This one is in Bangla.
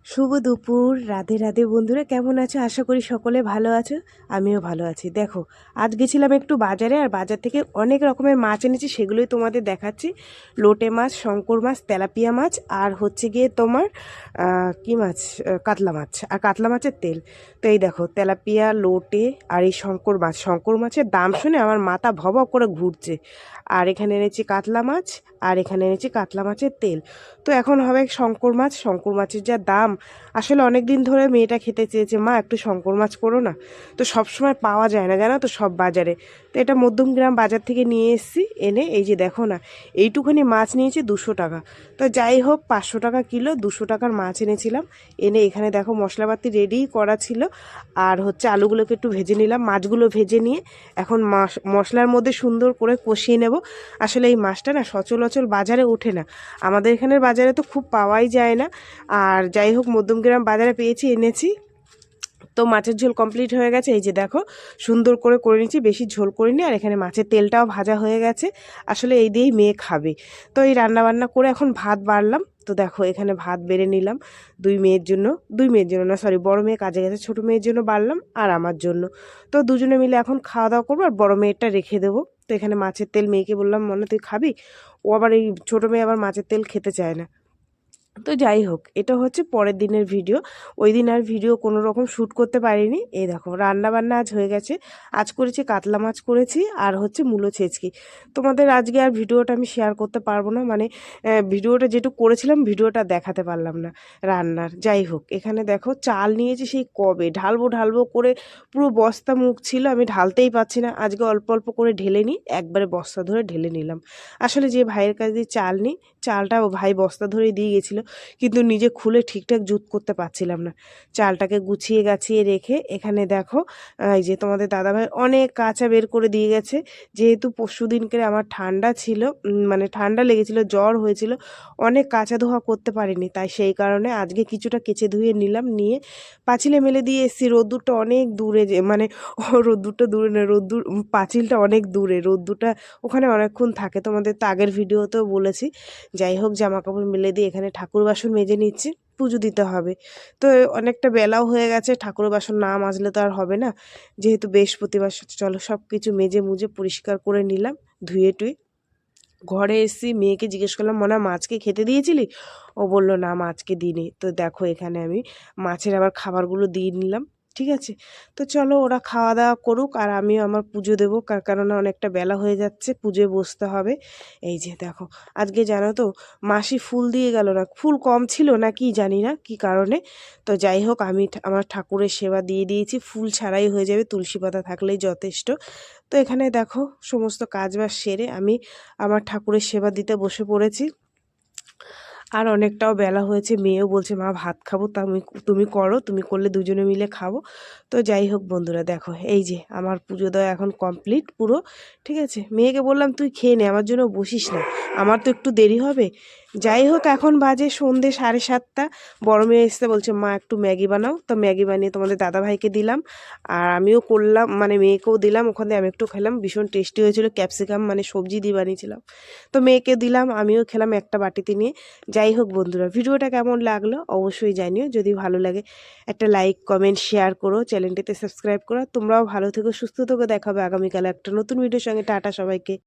শুভ দুপুর, রাধে রাধে বন্ধুরা, কেমন আছো? আশা করি সকলে ভালো আছো। আমিও ভালো আছি। দেখো, আজ গেছিলাম একটু বাজারে, আর বাজার থেকে অনেক রকমের মাছ এনেছি, সেগুলোই তোমাদের দেখাচ্ছি। লোটে মাছ, শঙ্কর মাছ, তেলাপিয়া মাছ, আর হচ্ছে গিয়ে তোমার কি মাছ, কাতলা মাছ, আর কাতলা মাছের তেল। তো এই দেখো, তেলাপিয়া, লোটে আর এই শঙ্কর মাছের দাম শুনে আমার মাথা ভব করে ঘুরছে। আর এখানে এনেছি কাতলা মাছ, আর এখানে এনেছি কাতলা মাছের তেল। তো এখন হবে শঙ্কর মাছের যা দাম, আসলে অনেক দিন ধরে মেয়েটা খেতে চেয়েছে, মা একটু শঙ্কর মাছ করো না। তো সব সময় পাওয়া যায় না, জানো তো, সব বাজারে। তো এটা মধ্যমগ্রাম বাজার থেকে নিয়ে এসেছি, এনে এই যে দেখো না, এইটুখানি মাছ নিয়েছে 200 টাকা। তো যাই হোক, 500 টাকা কিলো, 200 টাকার মাছ এনেছিলাম। এনে এখানে দেখো মশলাপাতি রেডি করা ছিল। আর হচ্ছে আলুগুলোকে একটু ভেজে নিলাম, মাছগুলো ভেজে নিয়ে এখন মশলার মধ্যে সুন্দর করে কষিয়ে নেব। আসলে এই মাছটা না সচরাচর বাজারে ওঠে না, আমাদের এখানের বাজারে তো খুব পাওয়াই যায় না। আর যাই হোক, মধ্যমগ্রাম বাজারে পেয়েছি, এনেছি। তো মাছের ঝোল কমপ্লিট হয়ে গেছে, এই যে দেখো সুন্দর করে করে নিচ্ছি, বেশি ঝোল করিনি। আর এখানে মাছের তেলটাও ভাজা হয়ে গেছে, আসলে এই দিয়েই মেয়ে খাবে। তো এই রান্না বান্না করে এখন ভাত বাড়লাম। তো দেখো এখানে ভাত বেড়ে নিলাম দুই মেয়ের জন্য না, সরি, বড় মেয়ে কাজে গেছে, ছোটো মেয়ের জন্য বাড়লাম আর আমার জন্য। তো দুজনে মিলে এখন খাওয়া দাওয়া করবো, আর বড় মেয়েরটা রেখে দেবো। তো এখানে মাছের তেল মেয়েকে বললাম, মনে তুই খাবি? ও আবার, এই ছোটো মেয়ে আবার মাছের তেল খেতে চায় না। তো যাই হোক, এটা হচ্ছে পরের দিনের ভিডিও। ওই দিন আর ভিডিও কোনো রকম শ্যুট করতে পারিনি। এই দেখো রান্না বান্না আজ হয়ে গেছে। আজ করেছি কাতলা মাছ করেছি, আর হচ্ছে মূলো ছেচকি। তোমাদের আজকে আর ভিডিওটা আমি শেয়ার করতে পারবো না, মানে ভিডিওটা যেটুকু করেছিলাম ভিডিওটা দেখাতে পারলাম না রান্নার। যাই হোক, এখানে দেখো চাল নিয়েছি সেই কবে, ঢালবো ঢালবো করে পুরো বস্তা মুখ ছিল, আমি ঢালতেই পারছি না। আজকে অল্প অল্প করে ঢেলে নিই, একবারে বস্তা ধরে ঢেলে নিলাম। আসলে যে ভাইয়ের কাছে দিয়ে চাল নিই, চালটা ভাই বস্তা ধরে দিয়ে গেছিলো, কিন্তু নিজে খুলে ঠিকঠাক জুত করতে পারছিলাম না। চালটাকে গুছিয়ে গাছিয়ে রেখে এখানে দেখো, এই যে তোমাদের দাদাভাই অনেক কাঁচা বের করে দিয়ে গেছে। যেহেতু পরশু দিনকে আমার ঠান্ডা ছিল, মানে ঠান্ডা লেগেছিল, জ্বর হয়েছিল, অনেক কাঁচা ধোয়া করতে পারিনি, তাই সেই কারণে আজকে কিছুটা কেচে ধুয়ে নিলাম, নিয়ে পাঁচিলে মেলে দিয়ে এসেছি। রোদ্দুরটা অনেক দূরে, যে মানে রোদ্দুরটা দূরে না, পাঁচিলটা অনেক দূরে, রোদ্দুরটা ওখানে অনেকক্ষণ থাকে, তোমাদের তো আগের ভিডিওতেও বলেছি। যাই হোক, জামা কাপড় মেলে দিয়ে এখানে ঠাকুর বাসন মেজে নিচ্ছি, পুজো দিতে হবে। তো অনেকটা বেলাও হয়ে গেছে, ঠাকুর বাসন না মাজলে তো আর হবে না, যেহেতু বৃহস্পতিবার। চলো সব কিছু মেজে মুজে পরিষ্কার করে নিলাম, ধুয়ে টুয়ে ঘরে এসেছি। মেয়েকে জিজ্ঞেস করলাম, মনে হয় মাছকে খেতে দিয়েছিলি? ও বললো না, মাছকে দিইনি। তো দেখো এখানে আমি মাছের আবার খাবারগুলো দিয়ে নিলাম, ঠিক আছে। তো চলো ওরা খাওয়া দাওয়া করুক, আর আমিও আমার পুজো দেবো, কেননা অনেকটা বেলা হয়ে যাচ্ছে, পুজোয় বসতে হবে। এই যে দেখো, আজকে জানো তো, মাসি ফুল দিয়ে গেল না, ফুল কম ছিল না কি জানি না কি কারণে। তো যাই হোক, আমি আমার ঠাকুরের সেবা দিয়ে দিয়েছি, ফুল ছাড়াই হয়ে যাবে, তুলসী পাতা থাকলেই যথেষ্ট। তো এখানে দেখো সমস্ত কাজ বাজ সেরে আমি আমার ঠাকুরের সেবা দিতে বসে পড়েছি। আর অনেকটাও বেলা হয়েছে, মেয়েও বলছে, মা ভাত খাবো, তা তুমি করো, তুমি করলে দুজনে মিলে খাবো। তো যাই হোক বন্ধুরা, দেখো এই যে আমার পুজো দেওয়া এখন কমপ্লিট পুরো, ঠিক আছে। মেয়েকে বললাম, তুই খেয়ে নে, আমার জন্য বসিস না, আমার তো একটু দেরি হবে। যাই হোক, এখন বাজে সন্ধে 7:30। বড় মেয়ে এসে বলছে, মা একটু ম্যাগি বানাও। তো ম্যাগি বানিয়ে তোমাদের দাদাভাইকে দিলাম, আর আমিও করলাম, মানে মেয়েকেও দিলাম। ওখানে আমি একটু খেলাম, ভীষণ টেস্টি হয়েছিল, ক্যাপসিকাম মানে সবজি দিয়ে বানিয়েছিলাম। তো মেয়েকে দিলাম, আমিও খেলাম একটা বাটিতে নিয়ে। যাই হোক বন্ধুরা, ভিডিওটা কেমন লাগলো অবশ্যই জানিও, যদি ভালো লাগে একটা লাইক কমেন্ট শেয়ার করো, চ্যানেলটিতে সাবস্ক্রাইব করো। তোমরাও ভালো থেকো, সুস্থ থেকো, দেখাবে আগামীকাল একটা নতুন ভিডিওর সঙ্গে। টাটা সবাইকে।